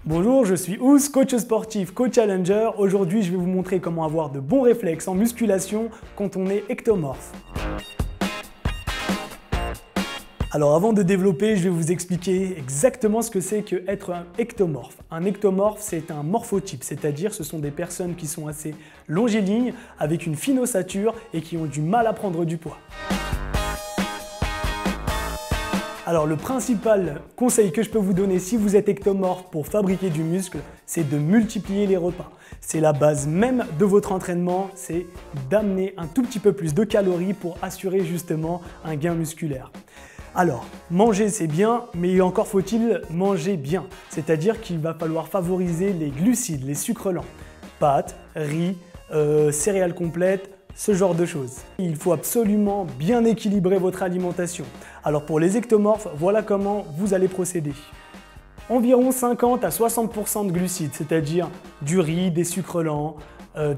Bonjour, je suis Ous, coach sportif, coach challenger. Aujourd'hui, je vais vous montrer comment avoir de bons réflexes en musculation quand on est ectomorphe. Alors avant de développer, je vais vous expliquer exactement ce que c'est qu'être un ectomorphe. Un ectomorphe, c'est un morphotype, c'est-à-dire ce sont des personnes qui sont assez longilignes, avec une fine ossature et qui ont du mal à prendre du poids. Alors le principal conseil que je peux vous donner si vous êtes ectomorphe pour fabriquer du muscle, c'est de multiplier les repas. C'est la base même de votre entraînement, c'est d'amener un tout petit peu plus de calories pour assurer justement un gain musculaire. Alors, manger c'est bien, mais encore faut-il manger bien. C'est-à-dire qu'il va falloir favoriser les glucides, les sucres lents, pâtes, riz, céréales complètes, ce genre de choses. Il faut absolument bien équilibrer votre alimentation. Alors pour les ectomorphes, voilà comment vous allez procéder. Environ 50 à 60% de glucides, c'est-à-dire du riz, des sucres lents,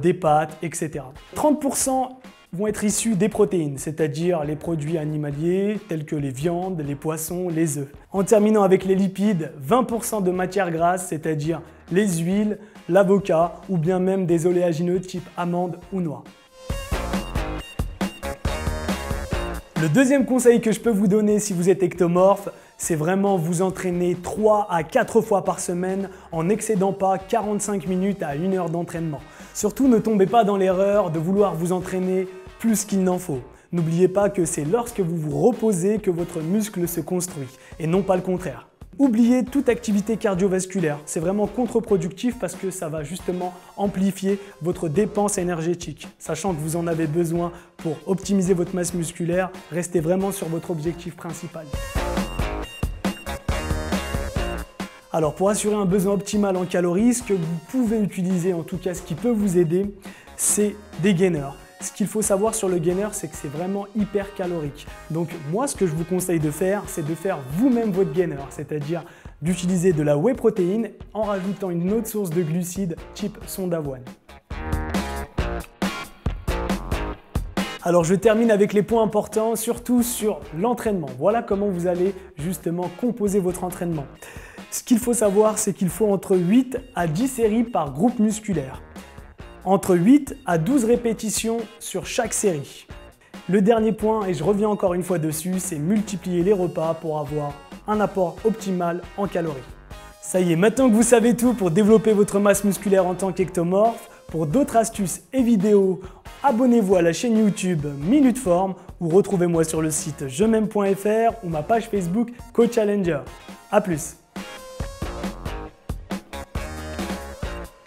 des pâtes, etc. 30% vont être issus des protéines, c'est-à-dire les produits animaliers tels que les viandes, les poissons, les œufs. En terminant avec les lipides, 20% de matières grasses, c'est-à-dire les huiles, l'avocat ou bien même des oléagineux type amandes ou noix. Le deuxième conseil que je peux vous donner si vous êtes ectomorphe, c'est vraiment vous entraîner 3 à 4 fois par semaine en n'excédant pas 45 minutes à 1 heure d'entraînement. Surtout ne tombez pas dans l'erreur de vouloir vous entraîner plus qu'il n'en faut. N'oubliez pas que c'est lorsque vous vous reposez que votre muscle se construit et non pas le contraire. Oubliez toute activité cardiovasculaire, c'est vraiment contre-productif parce que ça va justement amplifier votre dépense énergétique. Sachant que vous en avez besoin pour optimiser votre masse musculaire, restez vraiment sur votre objectif principal. Alors pour assurer un besoin optimal en calories, ce que vous pouvez utiliser, en tout cas ce qui peut vous aider, c'est des gainers. Ce qu'il faut savoir sur le gainer, c'est que c'est vraiment hyper calorique. Donc moi, ce que je vous conseille de faire, c'est de faire vous-même votre gainer, c'est-à-dire d'utiliser de la whey protéine en rajoutant une autre source de glucides type son d'avoine. Alors je termine avec les points importants, surtout sur l'entraînement. Voilà comment vous allez justement composer votre entraînement. Ce qu'il faut savoir, c'est qu'il faut entre 8 à 10 séries par groupe musculaire. Entre 8 à 12 répétitions sur chaque série. Le dernier point, et je reviens encore une fois dessus, c'est multiplier les repas pour avoir un apport optimal en calories. Ça y est, maintenant que vous savez tout pour développer votre masse musculaire en tant qu'ectomorphe, pour d'autres astuces et vidéos, abonnez-vous à la chaîne YouTube Minute Forme ou retrouvez-moi sur le site jem'aime.fr ou ma page Facebook Coach Challenger. A plus!